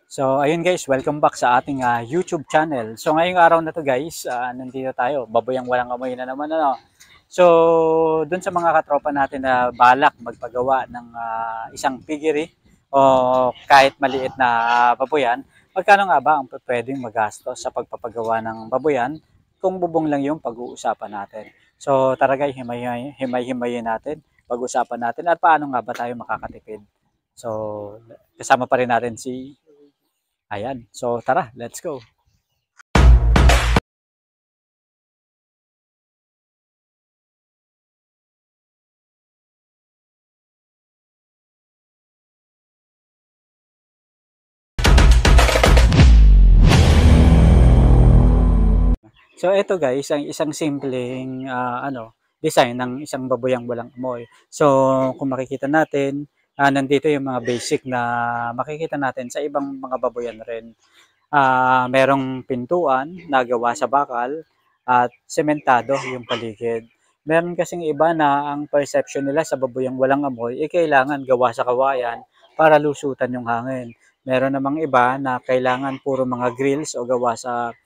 So, ayun guys, welcome back sa ating YouTube channel. So, ngayong araw na to guys, nandito tayo, baboyang walang amoy na naman ano. So, dun sa mga katropa natin na balak magpagawa ng isang piggery o kahit maliit na baboyan, magkano nga ba ang pwedeng magastos sa pagpapagawa ng baboyan kung bubong lang yung pag-uusapan natin. So, tara guys, himay-himayin natin, pag-usapan natin at paano nga ba tayo makakatipid. So, kasama pa rin natin si Ayan. So tara, let's go. So ito guys, ang isang simpleng design ng isang baboyang walang amoy. So kung makikita natin, nandito yung mga basic na makikita natin sa ibang mga baboyan rin. Merong pintuan na gawa sa bakal at sementado yung paligid. Meron kasing iba na ang perception nila sa baboyang walang amoy kailangan gawa sa kawayan para lusutan yung hangin. Meron namang iba na kailangan puro mga grills o gawa sa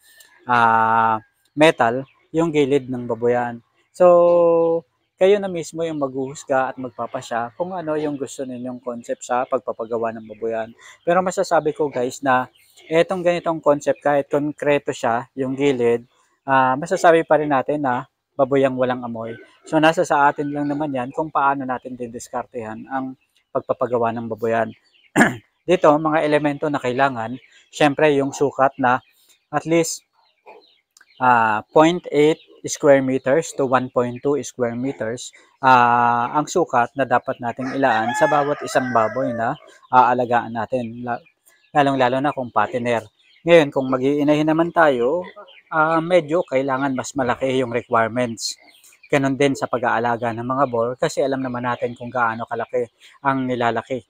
metal yung gilid ng baboyan. So, kayo na mismo yung maghuhusga at magpapasya kung ano yung gusto ninyong concept sa pagpapagawa ng baboyan. Pero masasabi ko guys na etong ganitong concept kahit konkreto siya, yung gilid, masasabi pa rin natin na baboyang walang amoy. So nasa sa atin lang naman yan kung paano natin didiskartehan ang pagpapagawa ng baboyan. Dito, mga elemento na kailangan, syempre yung sukat na at least 0.8 square meters to 1.2 square meters ang sukat na dapat nating ilaan sa bawat isang baboy na aalagaan natin, lalong-lalo na kung patiner. Ngayon, kung mag-iinahin naman tayo, medyo kailangan mas malaki yung requirements. Ganon din sa pag-aalaga ng mga boar kasi alam naman natin kung gaano kalaki ang nilalaki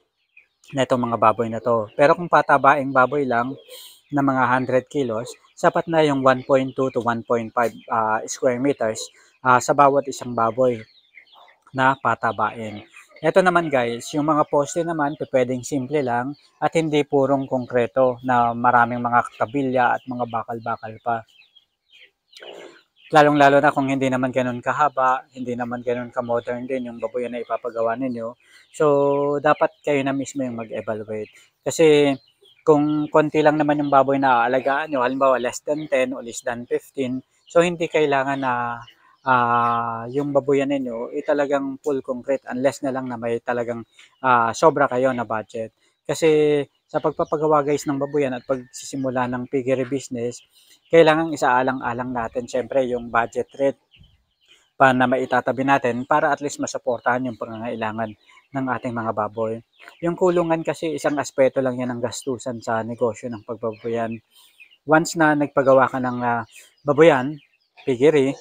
na itong mga baboy na to. Pero kung patabaing baboy lang na mga 100 kilos, sapat na yung 1.2 to 1.5 square meters sa bawat isang baboy na patabain. Ito naman guys, yung mga poste naman pwedeng simple lang at hindi purong konkreto na maraming mga kabilya at mga bakal-bakal pa. Lalong-lalo na kung hindi naman ganoon kahaba, hindi naman ganoon ka-modern din yung baboyan na ipapagawa ninyo. So, dapat kayo na mismo yung mag-evaluate. Kasi kung konti lang naman yung baboy na aalagaan nyo, halimbawa less than 10 o less than 15, so hindi kailangan na yung baboyan ninyo talagang full concrete unless na lang na may talagang sobra kayo na budget. Kasi sa pagpapagawa guys ng baboyan at pagsisimula ng piggery business, kailangan isaalang-alang natin syempre yung budget rate pa na maitatabi natin para at least masuportahan yung pangangailangan ng ating mga baboy. Yung kulungan kasi isang aspeto lang yan ng gastusan sa negosyo ng pagbabayan. Once na nagpagawa ka ng baboyan, piggery,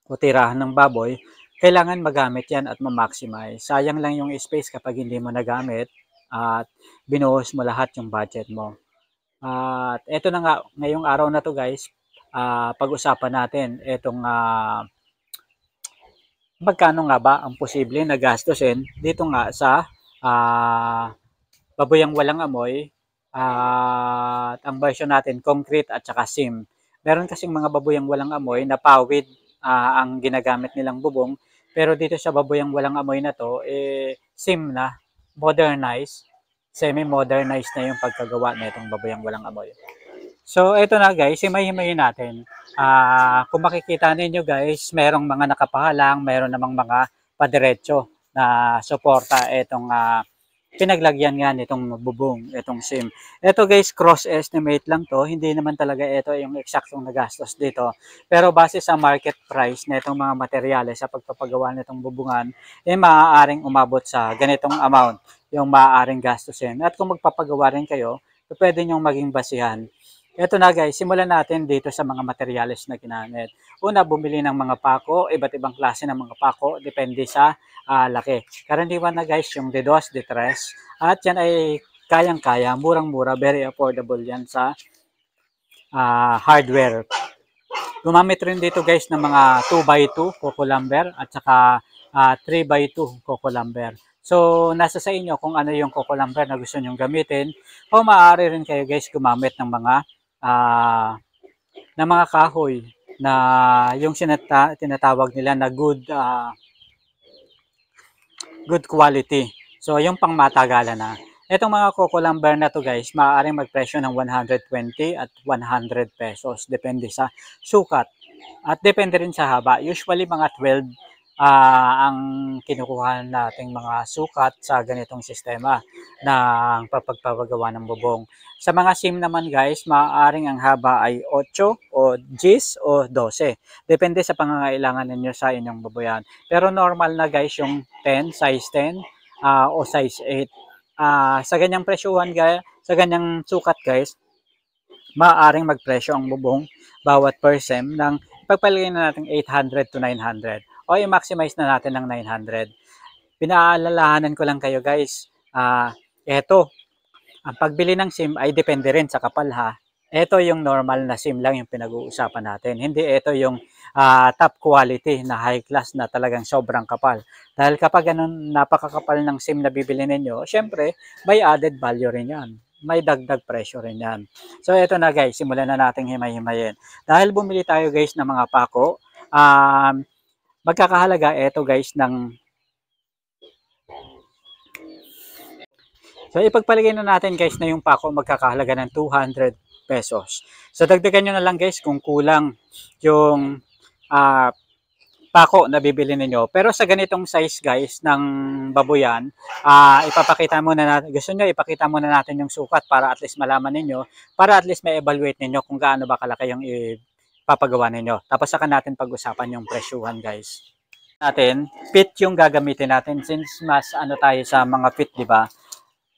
o tirahan ng baboy, kailangan magamit yan at ma-maximize. Sayang lang yung space kapag hindi mo nagamit at binuhos mo lahat yung budget mo. At eto na nga, ngayong araw na to guys, pag-usapan natin itong magkano nga ba ang posible na gastusin dito nga sa baboyang walang amoy at ang version natin concrete at saka sim. Meron kasing mga baboyang walang amoy na pawid ang ginagamit nilang bubong, pero dito sa baboyang walang amoy na to sim na, modernized, semi-modernized na yung pagkagawa na itong baboyang walang amoy. So, ito na guys, himay-himayin natin. Kung makikita ninyo guys, merong mga nakapahalang, meron namang mga padiretso na suporta itong pinaglagyan nga nitong bubong, itong sim. Ito guys, cross estimate lang to. Hindi naman talaga ito yung eksaktong nagastos dito. Pero base sa market price na itong mga materyales sa pagpapagawa nitong bubungan, maaaring umabot sa ganitong amount yung maaaring gastusin. At kung magpapagawa rin kayo, pwede nyong maging basihan. Ito na guys, simulan natin dito sa mga materyales na ginamit. Una, bumili ng mga pako, iba't ibang klase ng mga pako, depende sa laki. Karaniwan na guys, yung D2, D3, at yan ay kayang-kaya, murang-mura, very affordable yan sa hardware. Gumamit rin dito guys ng mga 2x2 coco lumber at saka 3x2 coco lumber. So, nasa sa inyo kung ano yung coco lumber na gusto nyong gamitin o maaari rin kayo guys gumamit ng mga kahoy na yung tinatawag nila na good quality. So, yung pangmatagalan na. Itong mga coco lumber na to guys, maaaring magpresyo ng 120 at 100 pesos. Depende sa sukat. At depende rin sa haba. Usually mga 12 ang kinukuha nating mga sukat sa ganitong sistema ng pagpapagawa ng bubong. Sa mga sim naman guys, maaaring ang haba ay 8 o 10 o 12. Depende sa pangangailangan ninyo sa inyong baboyan. Pero normal na guys yung 10, size 10 o size 8. Sa ganyang presyuhan guys, sa ganyang sukat guys, maaaring magpresyo ang bubong bawat per sem ng pagpalagay na natin 800 to 900 o i-maximize na natin ng 900. Pinaalalahanan ko lang kayo guys, eto, ang pagbili ng SIM ay depende rin sa kapal ha. Ito yung normal na SIM lang yung pinag-uusapan natin. Hindi ito yung top quality na high class na talagang sobrang kapal. Dahil kapag ganun napakakapal ng SIM na bibili ninyo, syempre may added value rin yan. May dagdag presyo rin yan. So ito na guys, simulan na nating himay-himayin. Dahil bumili tayo guys ng mga pako, magkakahalaga ito guys ng So ipagpaligay na natin guys na yung pako magkakahalaga ng 200 pesos. So dagdagan nyo na lang guys kung kulang yung pako na bibili ninyo. Pero sa ganitong size guys ng baboyan, ipapakita muna natin, gusto nyo ipakita muna natin yung sukat para at least malaman ninyo, para at least may evaluate ninyo kung gaano ba kalaki yung ipapagawa ninyo. Tapos saka natin pag-usapan yung presyuhan guys. Pit yung gagamitin natin since mas ano tayo sa mga pit, di ba?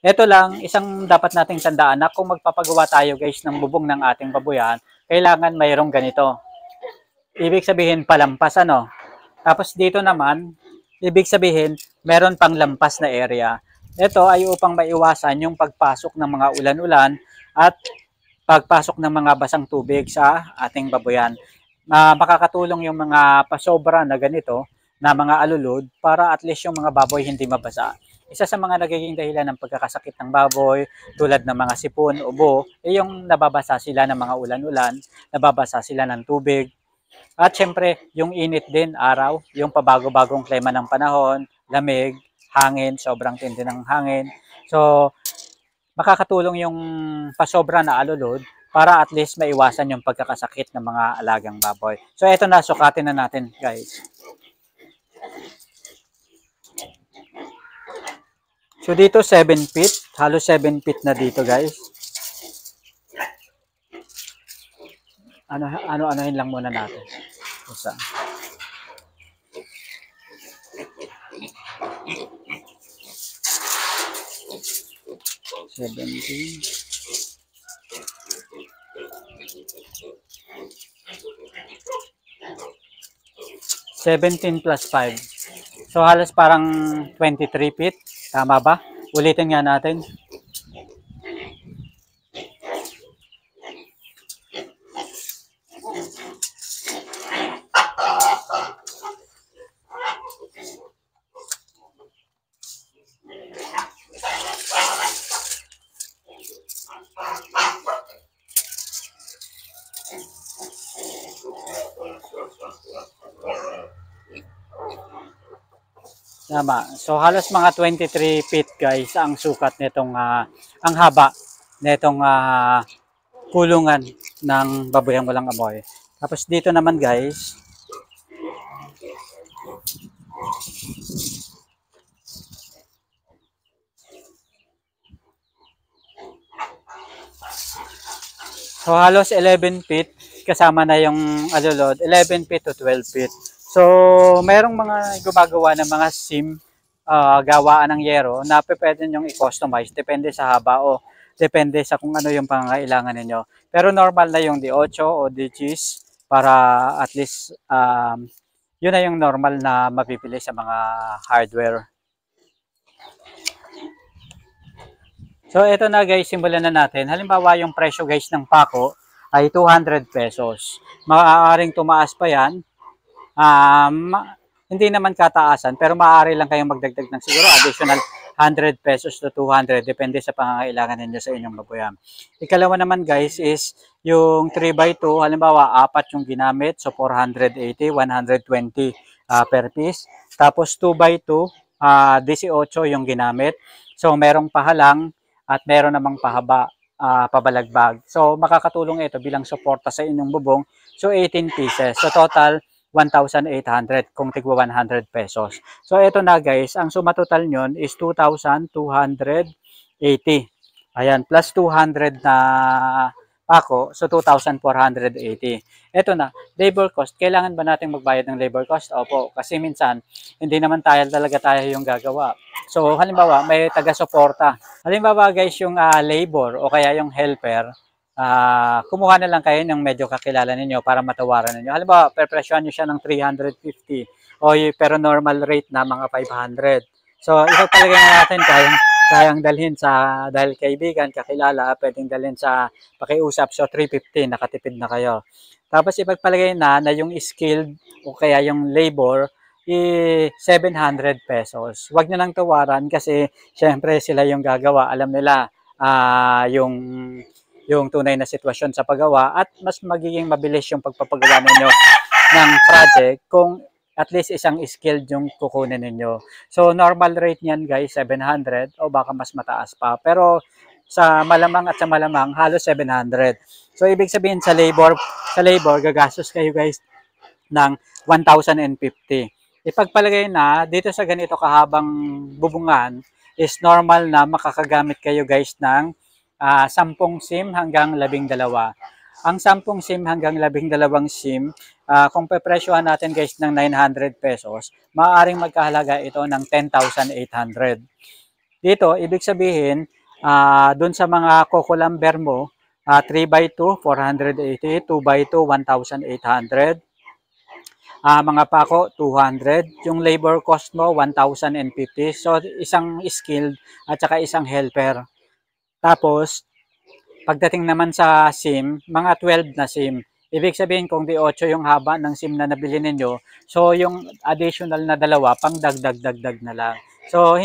Ito lang, isang dapat nating tandaan na kung magpapagawa tayo guys ng bubong ng ating baboyan, kailangan mayroong ganito. Ibig sabihin palampas ano. Tapos dito naman, ibig sabihin meron pang lampas na area. Ito ay upang maiwasan yung pagpasok ng mga ulan-ulan at pagpasok ng mga basang tubig sa ating baboyan. Makakatulong yung mga pasobra na ganito na mga alulod para at least yung mga baboy hindi mabasa. Isa sa mga nagiging dahilan ng pagkakasakit ng baboy tulad ng mga sipon, ubo, ay yung nababasa sila ng mga ulan-ulan, nababasa sila ng tubig. At syempre, yung init din, araw, yung pabago-bagong klima ng panahon, lamig, hangin, sobrang tindi ng hangin. So, makakatulong yung pasobra na alulod para at least maiwasan yung pagkakasakit ng mga alagang baboy. So, eto na, sukatin na natin, guys. So dito 7 feet, halos 7 feet na dito guys. Ano-anohin lang muna natin. Isa. Seventeen. 17 plus 5. So halos parang 23 feet. Tama ba? Ulitin nga natin. Tama. So halos mga 23 feet guys ang sukat nitong ang haba nitong kulungan ng baboyang walang amoy. Tapos dito naman guys, so halos 11 feet kasama na yung alulod, 11 feet to 12 feet. So, merong mga gumagawa ng mga sim gawaan ng yero na pwede nyong i-customize. Depende sa haba o depende sa kung ano yung pangangailangan ninyo. Pero normal na yung D8 o D10 para at least yun na yung normal na mapipili sa mga hardware. So, ito na guys, simulan na natin. Halimbawa, yung presyo guys ng pako ay 200 pesos. Maaaring tumaas pa yan. Hindi naman kataasan, pero maaari lang kayong magdagdag ng siguro additional 100 pesos to 200 depende sa pangangailangan ninyo sa inyong baboyan. Ikalawa naman guys is yung 3x2, halimbawa apat yung ginamit, so 480, 120 per piece. Tapos 2x2, 18 yung ginamit. So merong pahalang at meron namang pahaba, pabalagbag. So makakatulong ito bilang suporta sa inyong bubong. So 18 pieces. So total 1,800 kung tigwa 100 pesos. So ito na guys, ang suma total nyon is 2,280. Ayan, plus 200 na pako, so 2,480. Ito na, labor cost. Kailangan ba natin magbayad ng labor cost? Opo, kasi minsan hindi naman tayo yung gagawa. So halimbawa, may taga-suporta. Halimbawa guys, yung labor o kaya yung helper, kumuha na lang kayo ng medyo kakilala ninyo para matawaran ninyo. Halimbawa, prepresyohan nyo siya ng 350 pero normal rate na mga 500. So, ipagpalagay na natin kayang dalhin sa, dahil kaibigan, kakilala, pwedeng dalhin sa pakiusap. So, 350, nakatipid na kayo. Tapos, ipagpalagay na yung skilled o kaya yung labor, 700 pesos. Huwag nyo nang tawaran kasi syempre sila yung gagawa. Alam nila yung tunay na sitwasyon sa paggawa at mas magiging mabilis yung pagpapagawa ninyo ng project kung at least isang skilled yung kukunin ninyo. So normal rate niyan guys 700 o baka mas mataas pa. Pero sa malamang halos 700. So ibig sabihin sa labor gagastos kayo guys ng 1,050. Ipagpalagay na dito sa ganito kahabang bubungan is normal na makakagamit kayo guys ng 10 SIM hanggang 12. Ang 10 SIM hanggang 12 SIM, kung pepresyohan natin guys ng 900 pesos, maaaring magkahalaga ito ng 10,800. Dito, ibig sabihin, dun sa mga kukulamber mo, 3x2, 480, 2x2, 1,800. Mga pako, 200. Yung labor cost mo, 1,050. So, isang skilled at saka isang helper. Tapos, pagdating naman sa SIM, mga 12 na SIM. Ibig sabihin kung di 8 yung haba ng SIM na nabili ninyo, so yung additional na dalawa, pang dagdag na lang. So,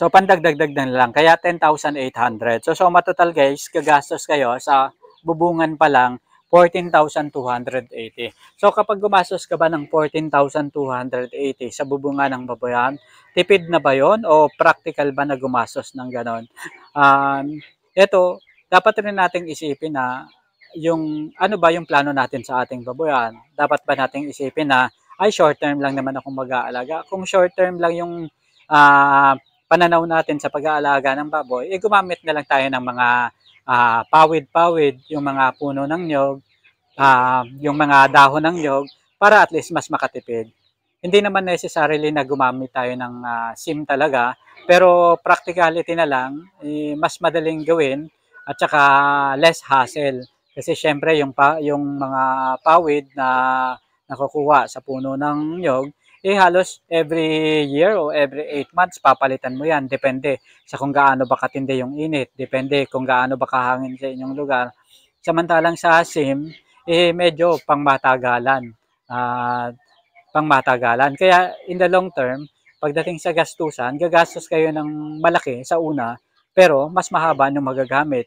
pandagdagdag na lang. Kaya 10,800. So, suma total guys, gagastos kayo sa bubungan pa lang 14,280. So kapag gumastos ka ba ng 14,280 sa bubungan ng baboyan, tipid na ba yon o practical ba na gumastos ng ganon? Ito, dapat rin nating isipin na yung ano ba yung plano natin sa ating baboyan. Dapat ba nating isipin na ay short term lang naman akong mag-aalaga. Kung short term lang yung pananaw natin sa pag-aalaga ng baboy, gumamit na lang tayo ng mga pawid-pawid, yung mga puno ng nyog, yung mga dahon ng nyog, para at least mas makatipid. Hindi naman necessarily na gumamit tayo ng SIM talaga, pero practicality na lang, mas madaling gawin at saka less hassle. Kasi syempre yung mga pawid na nakukuha sa puno ng nyog, halos every year o every 8 months papalitan mo yan. Depende sa kung gaano ba katindi yung init. Depende kung gaano ba kahangin sa inyong lugar. Samantalang sa SIM, medyo pangmatagalan. Kaya in the long term, pagdating sa gastusan, gagastos kayo ng malaki sa una, pero mas mahaba yung magagamit.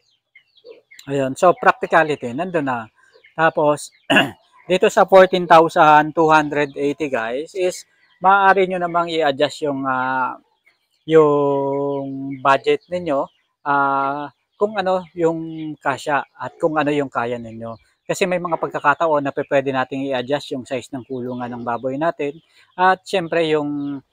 Ayun, so practicality, nandun na. Tapos, dito sa 14,280 guys, is maaari nyo namang i-adjust yung budget ninyo kung ano yung kasya at kung ano yung kaya ninyo. Kasi may mga pagkakataon na pwede nating i-adjust yung size ng kulungan ng baboy natin at syempre yung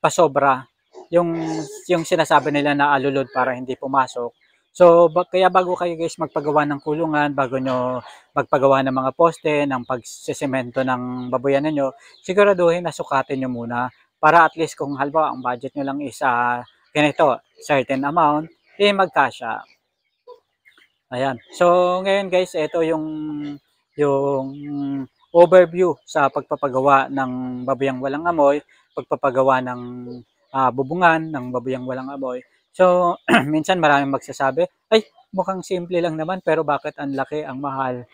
pasobra, yung sinasabi nila na alulod para hindi pumasok. So, kaya bago kayo guys magpagawa ng kulungan, bago nyo magpagawa ng mga poste, ng pagsisemento ng baboyan ninyo, siguraduhin na sukatin nyo muna para at least kung halimbawa ang budget nyo lang is ganito, certain amount, magkasya. Ayan. So, ngayon guys, ito yung overview sa pagpapagawa ng baboyang walang amoy, pagpapagawa ng bubungan ng baboyang walang amoy. So, minsan maraming magsasabi, ay, mukhang simple lang naman, pero bakit ang laki, ang mahal?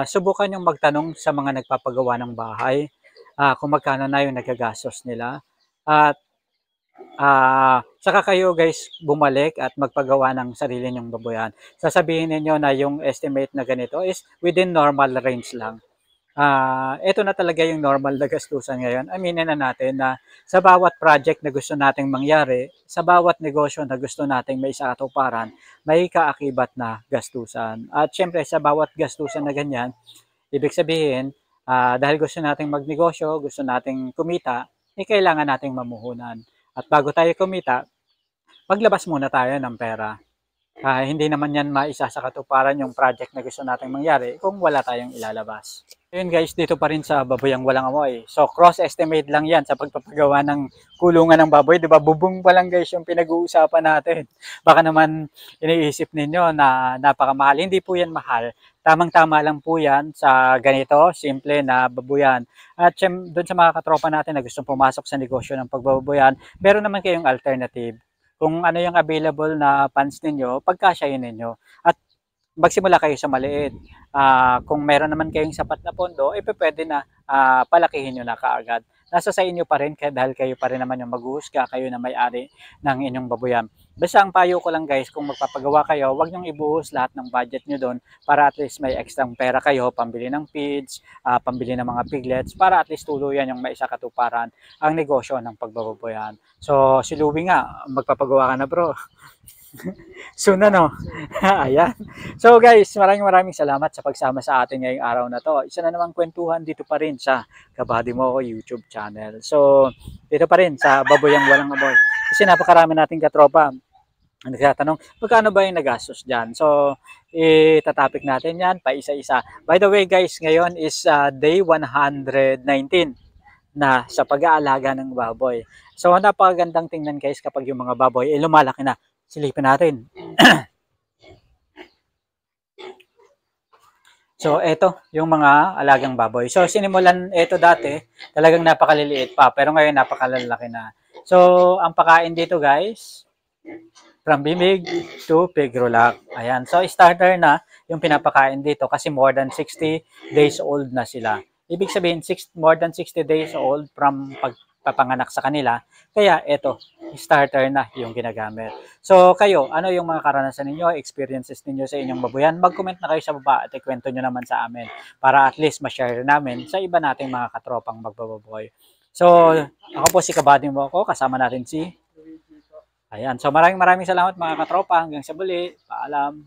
subukan yung magtanong sa mga nagpapagawa ng bahay, kung magkano na yung nagagastos nila. At saka kayo guys bumalik at magpagawa ng sarili niyong baboyan. Sasabihin ninyo na yung estimate na ganito is within normal range lang. Ito na talaga yung normal na gastusan ngayon. Aminin na natin na sa bawat project na gusto nating mangyari, sa bawat negosyo na gusto nating maisakatuparan, may kaakibat na gastusan. At syempre sa bawat gastusan na ganyan, ibig sabihin, dahil gusto nating magnegosyo, gusto nating kumita, kailangan nating mamuhunan. At bago tayo kumita, maglabas muna tayo ng pera. Hindi naman yan maisa sa katuparan yung project na gusto nating mangyari kung wala tayong ilalabas. Ayun guys, dito pa rin sa baboyang walang amoy. So cross-estimate lang yan sa pagpapagawa ng kulungan ng baboy. Diba? Bubong pa lang guys yung pinag-uusapan natin. Baka naman iniisip ninyo na napakamahal. Hindi po yan mahal. Tamang-tama lang po yan sa ganito, simple na baboyan. At doon sa mga katropa natin na gustong pumasok sa negosyo ng pagbababoyan, meron naman kayong alternative. Kung ano yung available na funds ninyo, pagkasyahin ninyo. At magsimula kayo sa maliit. Kung meron naman kayong sapat na pondo, pwede na palakihin nyo na kaagad. Nasa sa inyo pa rin dahil kayo pa rin naman yung maghuhusga, kayo na may-ari ng inyong baboyan. Basta ang payo ko lang guys, kung magpapagawa kayo, huwag nyong ibuhos lahat ng budget nyo doon para at least may extra pera kayo, pambili ng feeds, pambili ng mga piglets, para at least tuluyan yung maisakatuparan ang negosyo ng pagbababoyan. So, si Louie nga, magpapagawa ka na bro. Soon na no? Ayan. So guys, maraming salamat sa pagsama sa atin ngayong araw na to. Isa na namang kwentuhan dito pa rin sa Kabady Mo Ko YouTube channel. So, dito pa rin sa Baboyang Walang Amoy. Kasi napakarami nating katropa nagtatanong, magkano ba yung nagastos dyan? So, itatopic natin yan pa isa-isa. By the way guys, ngayon is day 119 na sa pag-aalaga ng baboy. So, napakagandang tingnan guys kapag yung mga baboy lumalaki na. Silipin natin. So, ito yung mga alagang baboy. So, sinimulan ito dati, talagang napakaliliit pa. Pero ngayon, napakalalaki na. So, ang pakain dito guys, from bimig to pig rulac. Ayan. So, starter na yung pinapakain dito kasi more than 60 days old na sila. Ibig sabihin, more than 60 days old from pagpapanganak sa kanila. Kaya, ito, starter na yung ginagamit. So, kayo, ano yung mga karanasan ninyo, experiences ninyo sa inyong baboyan? Mag-comment na kayo sa baba at ikwento nyo naman sa amin para at least ma-share namin sa iba nating mga katropang magbababoy. So, ako po si Kabady Mo Ko, kasama natin si... Ayan. So, maraming salamat mga katropa. Hanggang sa muli. Paalam.